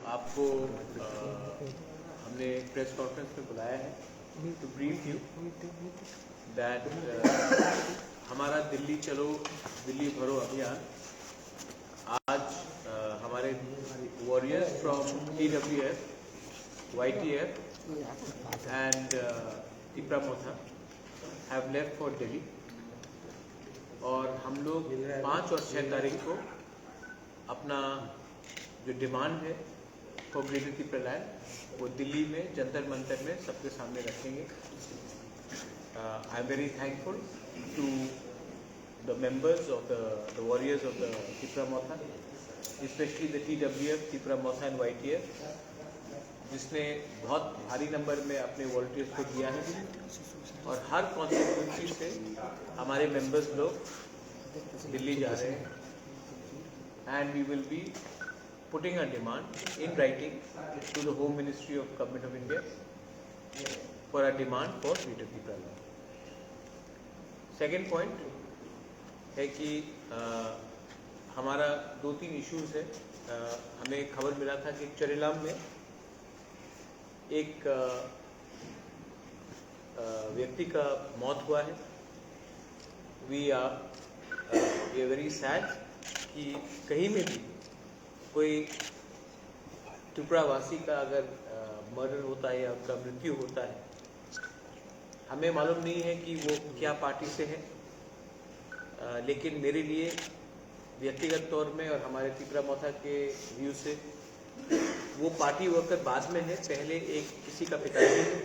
आपको हमने press conference में बुलाया है टू ब्रीफ यू दैट हमारा दिल्ली चलो दिल्ली भरो अभियान आज हमारे warriors from TWF, YTF and Tipra Motha have left for Delhi और हम लोग 5 और 6 तारीख को अपना जो डिमांड है फॉर ग्रेटर तिपरा लैंड वो दिल्ली में जंतर मंतर में सबके सामने रखेंगे। I am very thankful to the members of the warriors of the Tipra Motha, specially the TWF, Tipra Motha and YTF, जिसने बहुत भारी नंबर में अपने वॉलंटियर्स को दिया है और हर कॉन्स्टिट्यूंसी से हमारे मेंबर्स लोग दिल्ली जा रहे हैं and we will be putting a demand in writing to the Home Ministry of Government of India for a demand for Greater Tipra Land. Second point है कि हमारा 2-3 इश्यूज है। हमें खबर मिला था कि चरेलाम में एक व्यक्ति का मौत हुआ है। वी आर वेरी सैड कि कहीं में भी कोई त्रिपुरावासी का अगर मर्डर होता है या उनका मृत्यु होता है, हमें मालूम नहीं है कि वो क्या पार्टी से है, लेकिन मेरे लिए व्यक्तिगत तौर में और हमारे तिपरा मोथा के व्यू से वो पार्टी वर्कर बाद में है। पहले एक किसी का पिताजी है,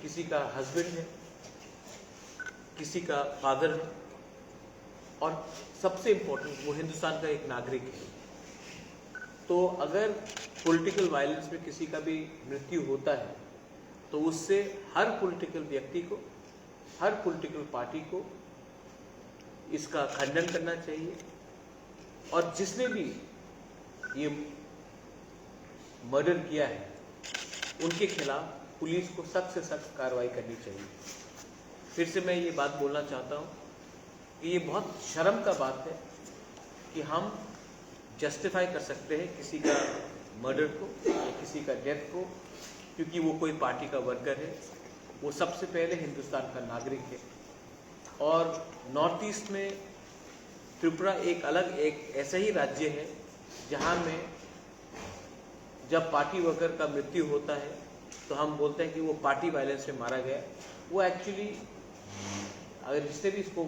किसी का हस्बैंड है, किसी का फादर है और सबसे इम्पोर्टेंट वो हिंदुस्तान का एक नागरिक है। तो अगर पॉलिटिकल वायलेंस में किसी का भी मृत्यु होता है तो उससे हर पॉलिटिकल व्यक्ति को, हर पॉलिटिकल पार्टी को इसका खंडन करना चाहिए और जिसने भी ये मर्डर किया है उनके खिलाफ पुलिस को सख्त से सख्त कार्रवाई करनी चाहिए। फिर से मैं ये बात बोलना चाहता हूँ कि ये बहुत शर्म का बात है कि हम जस्टिफाई कर सकते हैं किसी का मर्डर को या किसी का डेथ को क्योंकि वो कोई पार्टी का वर्कर है। वो सबसे पहले हिंदुस्तान का नागरिक है और नॉर्थ ईस्ट में त्रिपुरा एक अलग एक ऐसा ही राज्य है जहाँ में जब पार्टी वर्कर का मृत्यु होता है तो हम बोलते हैं कि वो पार्टी वायलेंस में मारा गया। वो एक्चुअली अगर जिसने भी इसको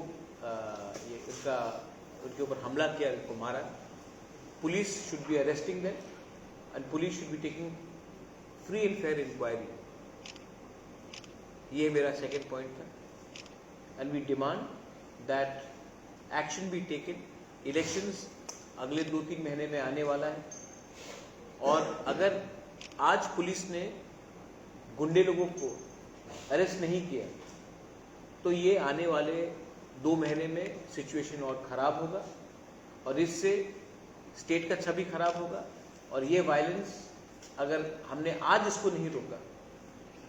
ये उसका उनके ऊपर हमला किया, उनको मारा, police should be arresting them and police should be taking free and fair inquiry. ये मेरा सेकेंड पॉइंट था and we demand that action be taken. Elections अगले 2-3 महीने में आने वाला है और अगर आज पुलिस ने गुंडे लोगों को अरेस्ट नहीं किया तो ये आने वाले 2 महीने में सिचुएशन और ख़राब होगा और इससे स्टेट का छवि खराब होगा और ये वायलेंस अगर हमने आज इसको नहीं रोका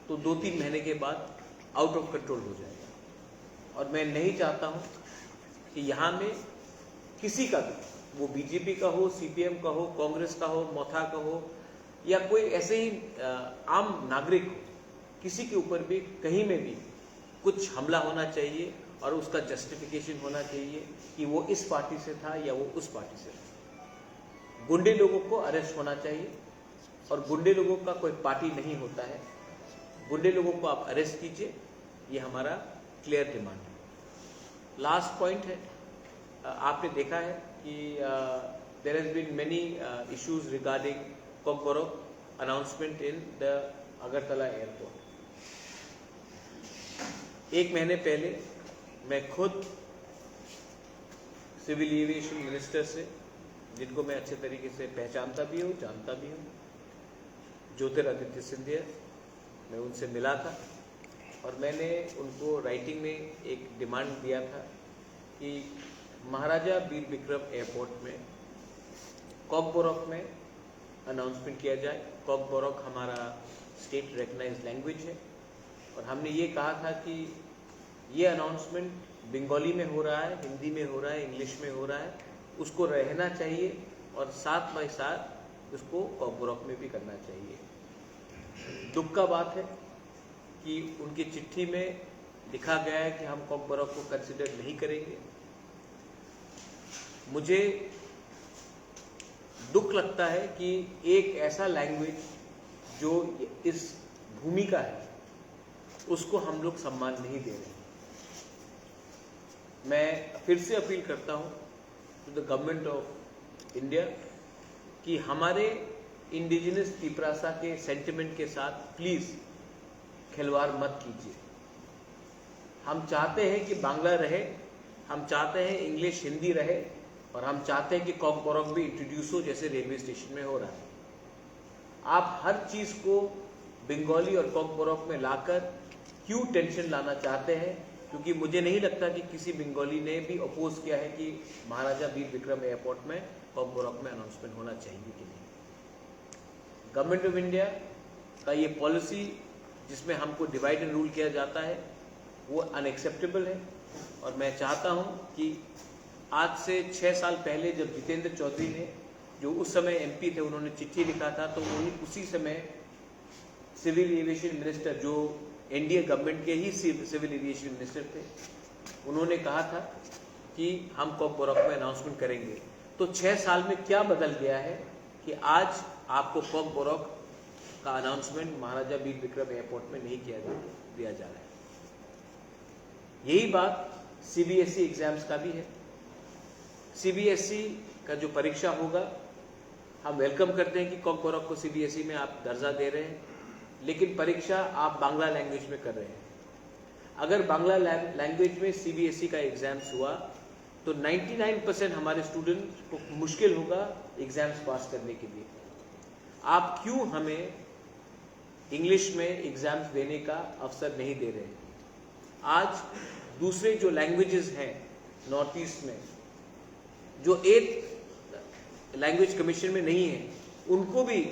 तो 2-3 महीने के बाद आउट ऑफ कंट्रोल हो जाएगा। और मैं नहीं चाहता हूँ कि यहाँ में किसी का भी, वो बीजेपी का हो, CPM का हो, कांग्रेस का हो, मोथा का हो या कोई ऐसे ही आम नागरिक हो, किसी के ऊपर भी कहीं में भी कुछ हमला होना चाहिए और उसका जस्टिफिकेशन होना चाहिए कि वो इस पार्टी से था या वो उस पार्टी से था। गुंडे लोगों को अरेस्ट होना चाहिए और गुंडे लोगों का कोई पार्टी नहीं होता है। गुंडे लोगों को आप अरेस्ट कीजिए, ये हमारा क्लियर डिमांड है। लास्ट पॉइंट है, आपने देखा है कि there has been many issues regarding Kokborok announcement in the Agartala airport. 1 महीने पहले मैं खुद सिविल एविएशन मिनिस्टर से, जिनको मैं अच्छे तरीके से पहचानता भी हूँ, जानता भी हूँ, ज्योतिरादित्य सिंधिया, मैं उनसे मिला था और मैंने उनको राइटिंग में एक डिमांड दिया था कि महाराजा वीर विक्रम एयरपोर्ट में कॉकबोरोक में अनाउंसमेंट किया जाए। कॉकबोरोक हमारा स्टेट रिकग्नाइज्ड लैंग्वेज है और हमने ये कहा था कि ये अनाउंसमेंट बंगाली में हो रहा है, हिंदी में हो रहा है, इंग्लिश में हो रहा है, उसको रहना चाहिए और साथ बाय साथ उसको कॉकबोरॉक में भी करना चाहिए। दुख का बात है कि उनकी चिट्ठी में लिखा गया है कि हम कॉकबोरॉक को कंसिडर नहीं करेंगे। मुझे दुख लगता है कि एक ऐसा लैंग्वेज जो इस भूमि का है उसको हम लोग सम्मान नहीं दे रहे। मैं फिर से अपील करता हूं to the government of India कि हमारे इंडिजिनस तिपरासा के सेंटिमेंट के साथ प्लीज खिलवाड़ मत कीजिए। हम चाहते हैं कि बांग्ला रहे, हम चाहते हैं इंग्लिश हिंदी रहे, और हम चाहते हैं कि कॉकबोरॉक भी इंट्रोड्यूस हो जैसे रेलवे स्टेशन में हो रहा है। आप हर चीज को बंगाली और कॉकबोरॉक में लाकर क्यों टेंशन लाना चाहते हैं? क्योंकि मुझे नहीं लगता कि किसी बंगाली ने भी अपोज किया है कि महाराजा वीर विक्रम एयरपोर्ट में कॉकबोरॉक में अनाउंसमेंट होना चाहिए कि नहीं। गवर्नमेंट ऑफ इंडिया का ये पॉलिसी जिसमें हमको डिवाइड एंड रूल किया जाता है वो अनएक्सेप्टेबल है। और मैं चाहता हूं कि आज से 6 साल पहले जब जितेंद्र चौधरी ने, जो उस समय एमपी थे, उन्होंने चिट्ठी लिखा था, तो वही उसी समय सिविल एविएशन मिनिस्टर जो एनडीए गवर्नमेंट के ही सिविल एविएशन मिनिस्टर थे, उन्होंने कहा था कि हम कॉकबोरॉक में अनाउंसमेंट करेंगे। तो 6 साल में क्या बदल गया है कि आज आपको कॉकबोरॉक का अनाउंसमेंट महाराजा वीर विक्रम एयरपोर्ट में नहीं दिया जा रहा है। यही बात सीबीएसई एग्जाम्स का भी है। सीबीएसई का जो परीक्षा होगा, हम वेलकम करते हैं कि कॉकबोरॉक को सीबीएसई में आप दर्जा दे रहे हैं, लेकिन परीक्षा आप बांग्ला लैंग्वेज में कर रहे हैं। अगर बांग्ला लैंग्वेज में सीबीएसई का एग्जाम्स हुआ तो 99% हमारे स्टूडेंट को मुश्किल होगा एग्जाम्स पास करने के लिए। आप क्यों हमें इंग्लिश में एग्जाम्स देने का अवसर नहीं दे रहे? आज दूसरे जो लैंग्वेजेस हैं नॉर्थ ईस्ट में, जो 8th लैंग्वेज कमीशन में नहीं है, उनको भी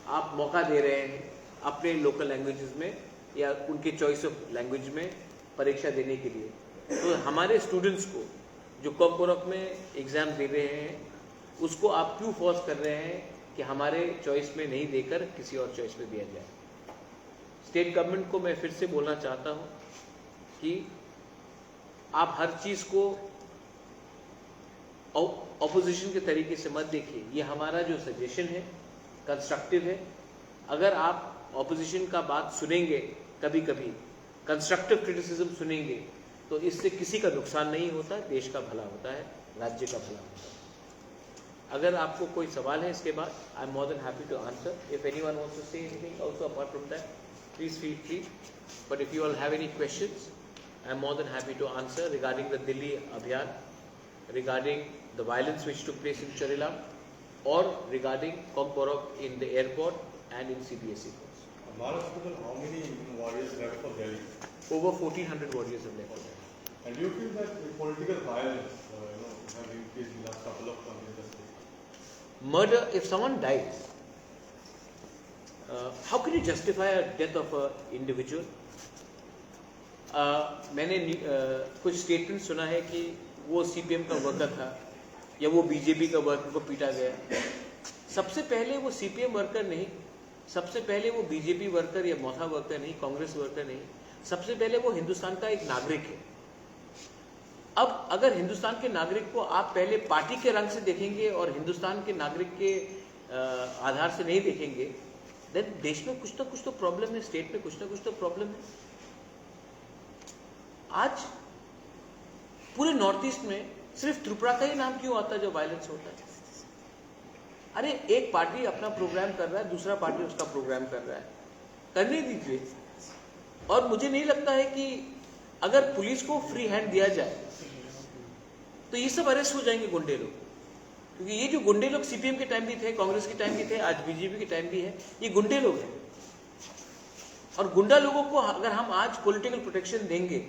आप मौका दे रहे हैं अपने लोकल लैंग्वेजेस में या उनके चॉइस ऑफ लैंग्वेज में परीक्षा देने के लिए। तो हमारे स्टूडेंट्स को जो कॉकबोरॉक में एग्जाम दे रहे हैं उसको आप क्यों फोर्स कर रहे हैं कि हमारे चॉइस में नहीं देकर किसी और चॉइस में दिया जाए? स्टेट गवर्नमेंट को मैं फिर से बोलना चाहता हूं कि आप हर चीज को ऑपोजिशन के तरीके से मत देखिए। ये हमारा जो सजेशन है कंस्ट्रक्टिव है। अगर आप ऑपोजिशन का बात सुनेंगे, कभी कभी कंस्ट्रक्टिव क्रिटिसिज्म सुनेंगे, तो इससे किसी का नुकसान नहीं होता, देश का भला होता है, राज्य का भला होता है। अगर आपको कोई सवाल है इसके बाद, I am more than happy to answer. If anyone wants to say anything also apart from that, please feel free. But if you all have any questions, I am more than happy to answer regarding the Delhi Abhiyan, regarding the violence which took place in Charila, or regarding Cockborough in the airport and in CBSE course. Maharashtra, how many warriors left for Delhi? Over 1400 warriors have left. And do you feel that the political violence have increased in the last couple of months in the state? Murder, if someone dies, how can you justify a death of an individual? मैंने कुछ statement सुना है कि वो CPM का worker था या वो बीजेपी का वर्कर को पीटा गया। सबसे पहले वो सीपीएम वर्कर नहीं, सबसे पहले वो बीजेपी वर्कर या मोथा वर्कर नहीं, कांग्रेस वर्कर नहीं, सबसे पहले वो हिंदुस्तान का एक नागरिक है। अब अगर हिंदुस्तान के नागरिक को आप पहले पार्टी के रंग से देखेंगे और हिंदुस्तान के नागरिक के आधार से नहीं देखेंगे, देन देश में कुछ ना कुछ तो प्रॉब्लम है, स्टेट में कुछ ना कुछ तो प्रॉब्लम है। आज पूरे नॉर्थ ईस्ट में सिर्फ त्रिपुरा का ही नाम क्यों आता है जो वायलेंस होता है? अरे एक पार्टी अपना प्रोग्राम कर रहा है, दूसरा पार्टी उसका प्रोग्राम कर रहा है, करने दीजिए। और मुझे नहीं लगता है कि अगर पुलिस को फ्री हैंड दिया जाए तो ये सब अरेस्ट हो जाएंगे गुंडे लोग। क्योंकि ये जो गुंडे लोग सीपीएम के टाइम भी थे, कांग्रेस के टाइम भी थे, आज बीजेपी के टाइम भी है, ये गुंडे लोग हैं। और गुंडा लोगों को अगर हम आज पॉलिटिकल प्रोटेक्शन देंगे,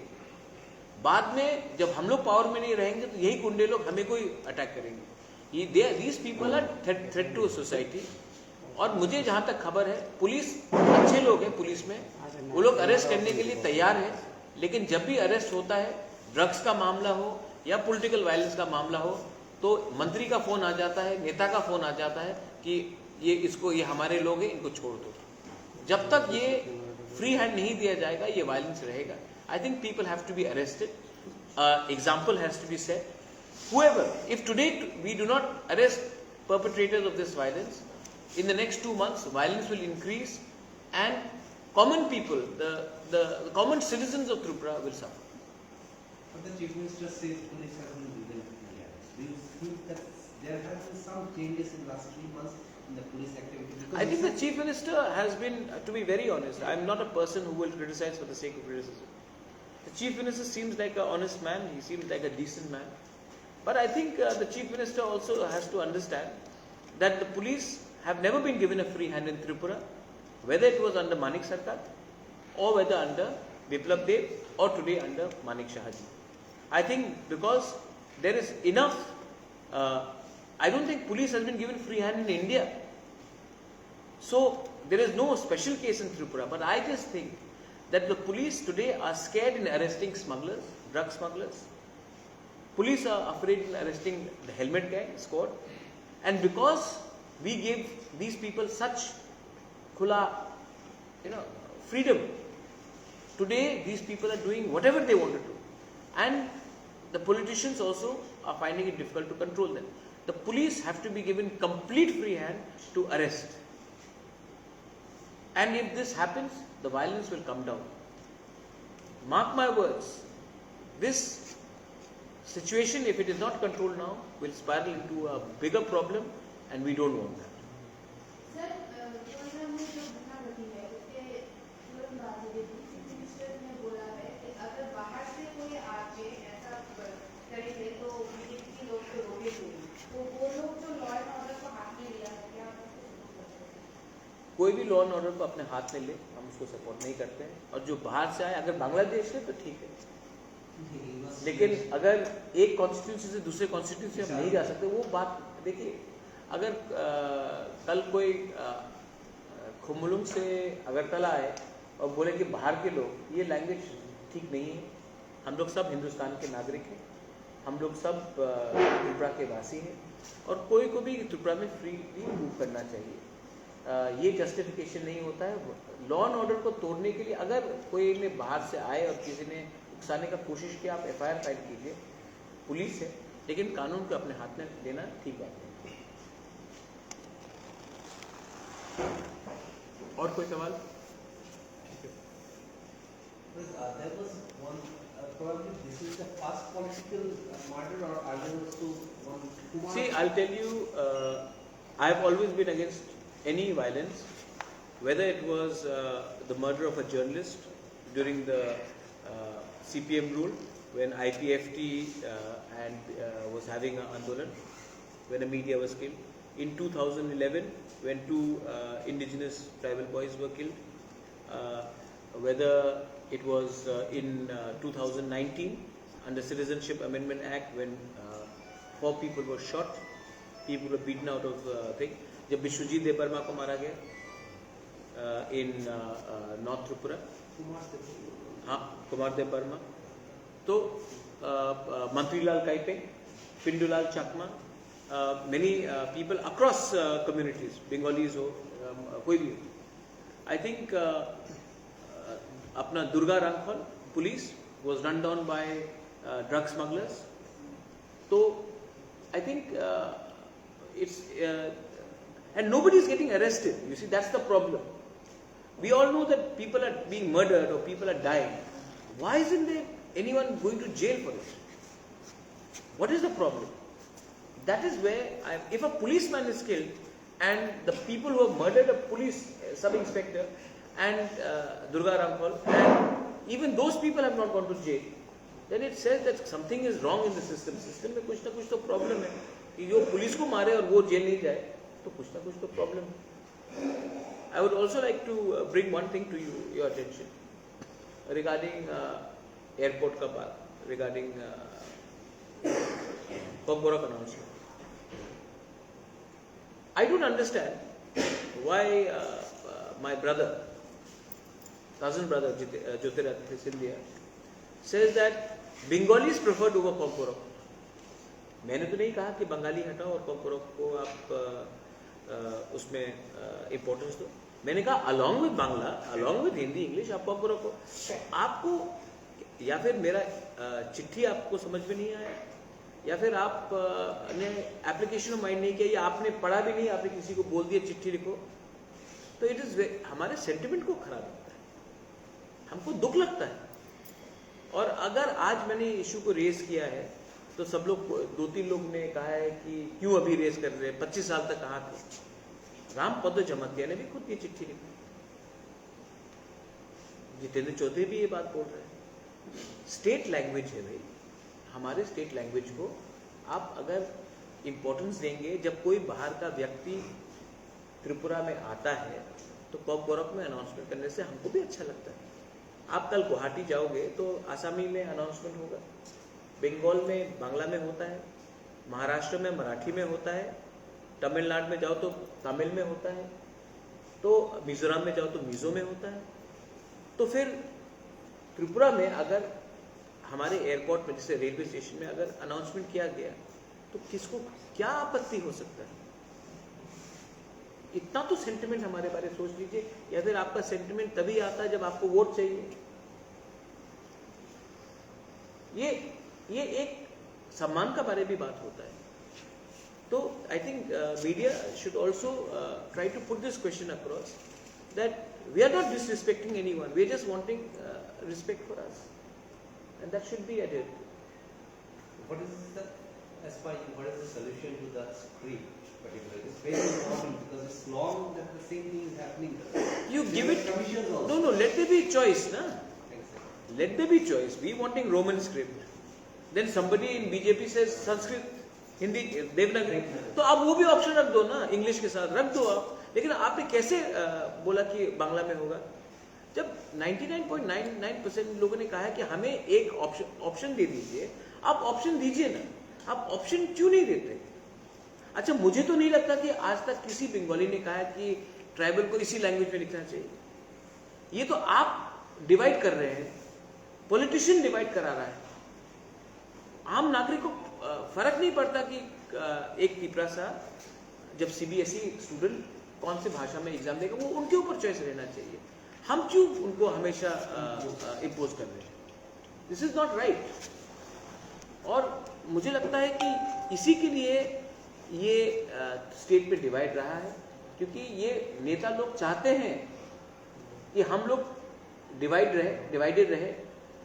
बाद में जब हम लोग पावर में नहीं रहेंगे तो यही गुंडे लोग हमें कोई अटैक करेंगे। These people are threat to society. और मुझे जहां तक खबर है, पुलिस अच्छे लोग हैं, पुलिस में वो लोग अरेस्ट करने के लिए तैयार है, लेकिन जब भी अरेस्ट होता है, ड्रग्स का मामला हो या पॉलिटिकल वायलेंस का मामला हो, तो मंत्री का फोन आ जाता है, नेता का फोन आ जाता है कि ये हमारे लोग हैं, इनको छोड़ दो। जब तक ये फ्री हैंड नहीं दिया जाएगा, ये वायलेंस रहेगा। I think people have to be arrested, example has to be set. Whoever, if today we do not arrest perpetrators of this violence, in the next 2 months violence will increase and common people, the common citizens of Tripura will suffer. But the Chief Minister says police have been given free hands. Do you think that there have been some changes in the last 3 months in the police activity? Because I think the Chief Minister has been, to be very honest, I am not a person who will criticize for the sake of criticism. The Chief Minister seems like an honest man, he seems like a decent man. But I think the Chief Minister also has to understand that the police have never been given a free hand in Tripura, whether it was under Manik Sarkar or whether under Biplab Dev or today under Manik Shahaji. I think because there is enough, I don't think police has been given free hand in India. So there is no special case in Tripura, but I just think that the police today are scared in arresting smugglers, drug smugglers. Police are afraid in arresting the helmet gang squad, and because we gave these people such khula, freedom, today these people are doing whatever they want to do, and the politicians also are finding it difficult to control them. The police have to be given complete free hand to arrest, and if this happens, the violence will come down. Mark my words, this situation, if it is not controlled now, will spiral into a bigger problem, and we don't want that. Sir, program में जो घटना घटी है उसके तुरंत बाद deputy minister ने बोला है कि अगर बाहर से कोई आके ऐसा करेंगे तो बीजेपी के लोग तो रोकेंगे, तो वो लोग जो लॉ एंड ऑर्डर को हाथ में लिया है, क्या आप उसको सपोर्ट करते हैं? कोई भी लॉ एंड ऑर्डर को अपने हाथ में ले, हम उसको सपोर्ट नहीं करते हैं। और जो बाहर से आए, अगर बांग्लादेश है तो ठीक है, लेकिन अगर एक कॉन्स्टिट्यूंसी से दूसरे कॉन्स्टिट्यूंसी हम नहीं जा सकते, वो बात देखिए। अगर कल कोई खुमलुंग से अगरतला आए और बोले कि बाहर के लोग, ये लैंग्वेज ठीक नहीं है। हम लोग सब हिंदुस्तान के नागरिक हैं, हम लोग सब त्रिपुरा के वासी हैं, और कोई को भी त्रिपुरा में फ्रीली मूव करना चाहिए। ये जस्टिफिकेशन नहीं होता है। लॉ एंड ऑर्डर को तोड़ने के लिए अगर कोई ने बाहर से आए और किसी ने उकसाने का कोशिश किया, आप FIR फाइल कीजिए, पुलिस है, लेकिन कानून को अपने हाथ में लेना ठीक बात है। और कोई सवाल? There was one, probably this is the first political murder, or are there also one? See, I'll tell you, I have always been against any violence, whether it was the murder of a journalist during the CPM rule, when IPFT was having an andolan, when a media was killed. In 2011, when 2 indigenous tribal boys were killed, whether it was in 2019 under Citizenship Amendment Act, when 4 people were shot, people were beaten out of thing. जब बिश्वजीत देबबर्मा को मारा गया in North Tripura, हाँ, कुमार देबबर्मा, तो मंत्रीलाल काइपेंग, पिंडूलाल चकमा, many people across communities, Bengalis हो, कोई भी हो, I think अपना दुर्गा रामफल police was run down by drug smugglers. So I think it's and nobody is getting arrested. You see, that's the problem. We all know that people are being murdered or people are dying. Why isn't there anyone going to jail for it? What is the problem? That is where, if a policeman is killed and the people who have murdered a police sub-inspector and Durga Ramphal, and even those people have not gone to jail, then it says that something is wrong in the system. System में कुछ ना कुछ तो problem है कि जो police को मारे और वो जेल नहीं जाए, तो कुछ ना कुछ तो problem है. I would also like to bring one thing to your attention regarding airport का बात, regarding Kokborok announcement. I don't understand why my brother, cousin brother Jyotiraditya Scindia, says that Bengalis preferred over Kokborok. मैंने तो नहीं कहा कि बंगाली हटाओ और Kokborok को आप उसमें इम्पोर्टेंस दो। मैंने कहा along with Bangla, along with Hindi, English आप आपको रखो। आपको या फिर मेरा चिट्ठी आपको समझ में नहीं आया, या फिर आप ने एप्लीकेशन ऑफ माइंड नहीं किया, या आपने पढ़ा भी नहीं, आपने किसी को बोल दिया चिट्ठी लिखो, तो इट इज हमारे सेंटिमेंट को खराब लगता है, हमको दुख लगता है। और अगर आज मैंने इशू को रेज किया है तो सब लोग, 2-3 लोग ने कहा है कि क्यों अभी रेज कर रहे हैं, 25 साल तक कहाँ थे। रामपद जमातिया ने भी खुद ये चिट्ठी लिखी, जितेंद्र चौधरी भी ये बात बोल रहे हैं। स्टेट लैंग्वेज है भाई, हमारे स्टेट लैंग्वेज को आप अगर इम्पोर्टेंस देंगे, जब कोई बाहर का व्यक्ति त्रिपुरा में आता है तो कॉप गोरख में अनाउंसमेंट करने से हमको भी अच्छा लगता है। आप कल गुवाहाटी जाओगे तो आसामी में अनाउंसमेंट होगा, बंगाल में बांग्ला में होता है, महाराष्ट्र में मराठी में होता है, तमिलनाडु में जाओ तो तमिल में होता है, तो मिजोरम में जाओ तो मिजो में होता है। तो फिर त्रिपुरा में अगर हमारे एयरपोर्ट में, जैसे रेलवे स्टेशन में अगर अनाउंसमेंट किया गया तो किसको क्या आपत्ति हो सकता है? इतना तो सेंटिमेंट हमारे बारे में सोच लीजिए। या फिर आपका सेंटिमेंट तभी आता है जब आपको वोट चाहिए। ये एक सम्मान का बारे भी बात होता है। तो I think media should also try to put this question across that we are not disrespecting anyone, we are just wanting respect for us, and that should be added. What is the, as per you, what is the solution to the script particularly? It's very important because it's long that the same thing is happening. You give it, Commissions also. no, let there be choice, na? Exactly. Let there be choice. We wanting Roman script. Then somebody in BJP says Sanskrit, Hindi, Devanagari. तो आप वो भी option रख दो ना, English के साथ रख दो आप। लेकिन आपने कैसे बोला कि बांग्ला में होगा, जब 99.99% लोगों ने कहा है कि हमें एक ऑप्शन दे दीजिए। आप ऑप्शन दीजिए ना, आप ऑप्शन क्यों नहीं देते? अच्छा, मुझे तो नहीं लगता कि आज तक किसी बंगाली ने कहा है कि ट्राइबल को इसी लैंग्वेज में लिखना चाहिए। ये तो आप डिवाइड कर रहे हैं, पॉलिटिशियन डिवाइड करा रहा है। आम नागरिक को फर्क नहीं पड़ता कि एक तिपरासा जब सीबीएसई स्टूडेंट कौन सी भाषा में एग्जाम देगा, वो उनके ऊपर चॉइस रहना चाहिए। हम क्यों उनको हमेशा इम्पोज कर रहे हैं? This is not right. और मुझे लगता है कि इसी के लिए ये स्टेट पे डिवाइड रहा है, क्योंकि ये नेता लोग चाहते हैं कि हम लोग डिवाइडेड रहे।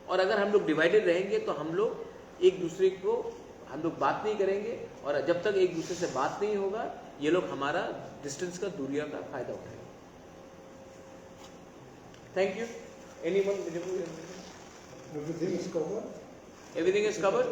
और अगर हम लोग डिवाइडेड रहेंगे तो हम लोग एक दूसरे को, हम लोग बात नहीं करेंगे, और जब तक एक दूसरे से बात नहीं होगा ये लोग हमारा डिस्टेंस का, दूरिया का फायदा उठाएंगे। Thank you. Anyone? Everything is covered. Everything is covered?